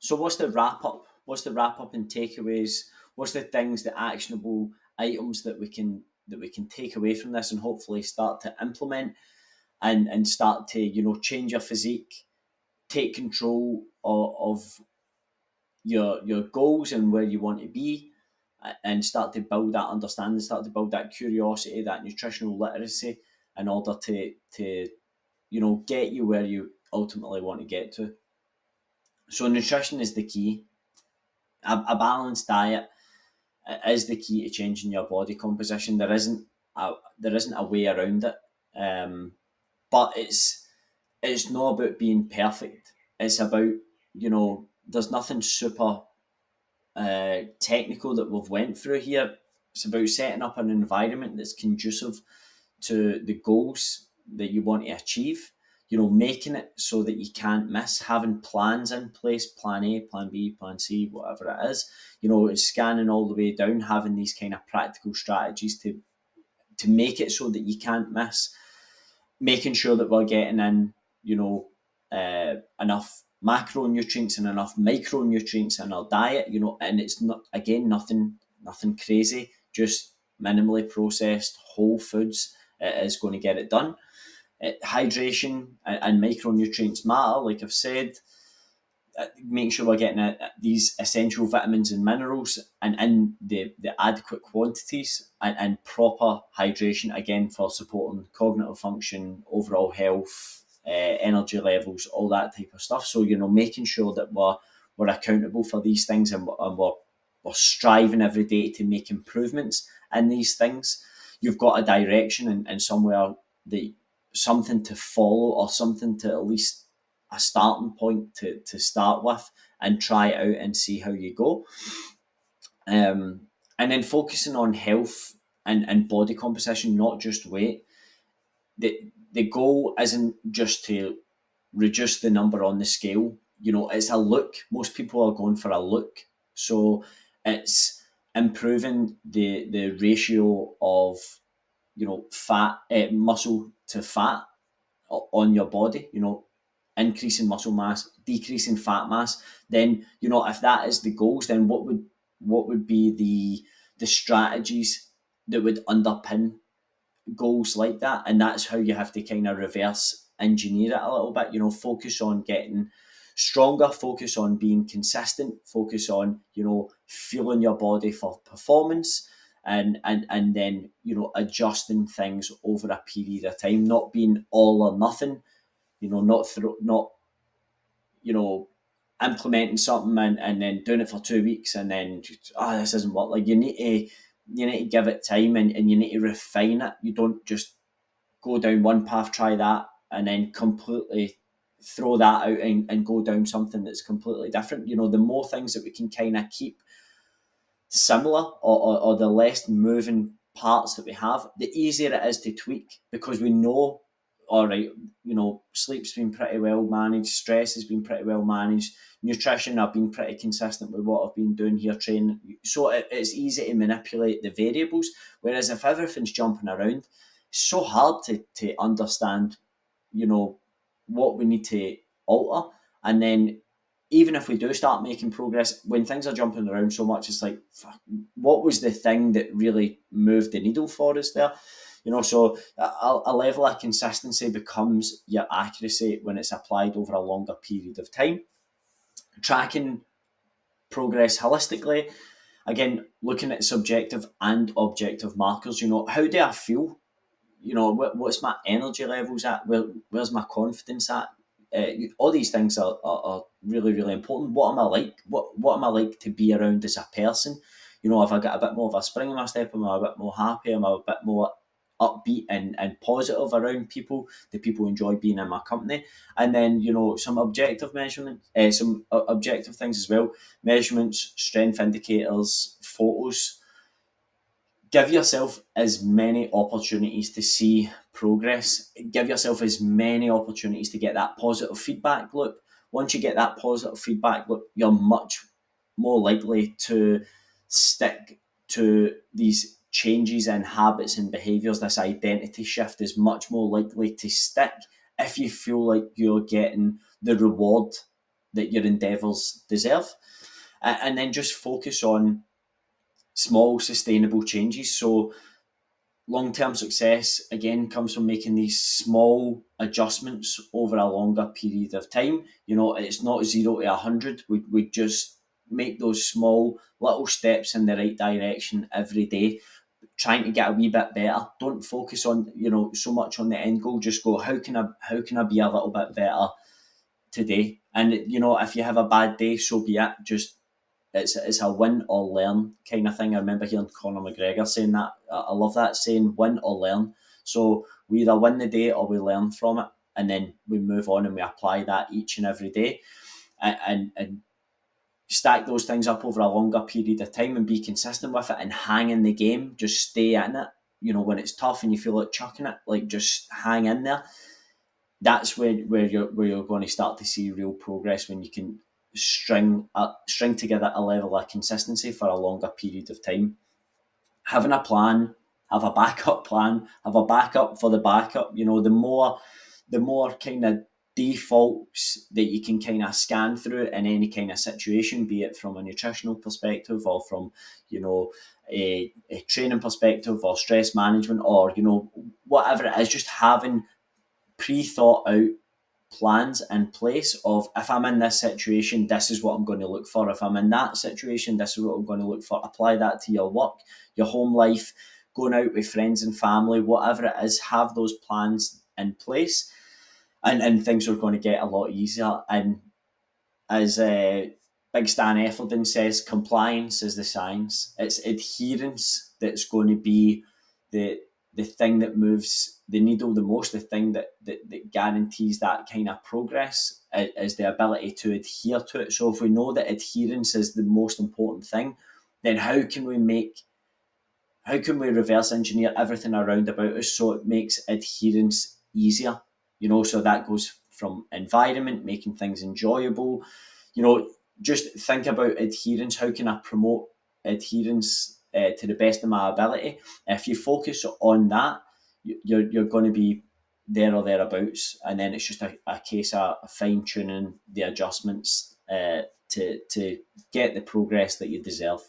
So what's the wrap up? What's the wrap up and takeaways? What's the things, the actionable items that we can take away from this and hopefully start to implement and start to, change your physique, take control of your goals and where you want to be, and start to build that understanding, start to build that curiosity, that nutritional literacy, in order to get you where you ultimately want to get to. So nutrition is the key. A balanced diet is the key to changing your body composition. There isn't a way around it. But it's not about being perfect. It's about, there's nothing super technical that we've went through here. It's about setting up an environment that's conducive to the goals that you want to achieve. Making it so that you can't miss, having plans in place, plan A, plan B, plan C, whatever it is. Scanning all the way down, having these kind of practical strategies to make it so that you can't miss. Making sure that we're getting in, enough macronutrients and enough micronutrients in our diet, and it's not, again, nothing crazy, just minimally processed whole foods is going to get it done. Hydration and micronutrients matter, like I've said. Make sure we're getting these essential vitamins and minerals and in the adequate quantities, and proper hydration, again, for supporting cognitive function, overall health, energy levels, all that type of stuff. So, making sure that we're accountable for these things, and we're striving every day to make improvements in these things. You've got a direction and somewhere, something to follow, or something to, at least a starting point to start with, and try it out and see how you go. And then focusing on health and body composition, not just weight. The goal isn't just to reduce the number on the scale. It's a look. Most people are going for a look. So it's improving the ratio of, fat, muscle to fat on your body. Increasing muscle mass, decreasing fat mass. Then, if that is the goals, then what would be the strategies that would underpin goals like that? And that's how you have to kind of reverse engineer it a little bit. Focus on getting stronger, focus on being consistent, focus on, fueling your body for performance, and then, adjusting things over a period of time, not being all or nothing. Not implementing something and then doing it for 2 weeks and then this isn't what, like, you need to give it time, and you need to refine it. You don't just go down one path, try that, and then completely throw that out and go down something that's completely different. The more things that we can kind of keep similar, or the less moving parts that we have, the easier it is to tweak, because we know, all right, sleep's been pretty well managed, stress has been pretty well managed, nutrition, I've been pretty consistent with what I've been doing here, training. So it's easy to manipulate the variables. Whereas if everything's jumping around, it's so hard to understand, what we need to alter. And then, even if we do start making progress, when things are jumping around so much, it's like, what was the thing that really moved the needle for us there? So a level of consistency becomes your accuracy when it's applied over a longer period of time. Tracking progress holistically, again, looking at subjective and objective markers. How do I feel? What's my energy levels at? Where's my confidence at? All these things are really, really important. What am I like? What am I like to be around as a person? Have I got a bit more of a spring in my step? Am I a bit more happy? Am I a bit more upbeat and positive around people? Do people enjoy being in my company? And then, some objective measurements, some objective things as well. Measurements, strength indicators, photos. Give yourself as many opportunities to see progress. Give yourself as many opportunities to get that positive feedback loop. Once you get that positive feedback loop, you're much more likely to stick to these changes in habits and behaviours. This identity shift is much more likely to stick if you feel like you're getting the reward that your endeavours deserve. And then just focus on small sustainable changes. So long-term success again comes from making these small adjustments over a longer period of time. It's not 0 to 100. We just make those small little steps in the right direction every day, trying to get a wee bit better. Don't focus on so much on the end goal. Just go, how can I be a little bit better today? And if you have a bad day, so be it. Just it's a win or learn kind of thing. I remember hearing Conor McGregor saying that. I love that saying, win or learn. So we either win the day or we learn from it, and then we move on and we apply that each and every day, and stack those things up over a longer period of time and be consistent with it and hang in the game. Just stay in it. When it's tough and you feel like chucking it, like just hang in there. That's where you're going to start to see real progress, when you can string together a level of consistency for a longer period of time. Having a plan, have a backup plan, have a backup for the backup. The more kind of defaults that you can kind of scan through in any kind of situation, be it from a nutritional perspective or from a training perspective or stress management or whatever it is, just having pre-thought out plans in place of, if I'm in this situation, this is what I'm going to look for. If I'm in that situation, this is what I'm going to look for. Apply that to your work, your home life, going out with friends and family, whatever it is. Have those plans in place, and things are going to get a lot easier. And as Big Stan Efferdin says, compliance is the science. It's adherence that's going to be the thing that moves the needle the most, the thing that guarantees that kind of progress, is the ability to adhere to it. So if we know that adherence is the most important thing, then how can we reverse engineer everything around about us so it makes adherence easier? So that goes from environment, making things enjoyable. Just think about adherence. How can I promote adherence to the best of my ability? If you focus on that, you're going to be there or thereabouts, and then it's just a case of fine tuning the adjustments to get the progress that you deserve.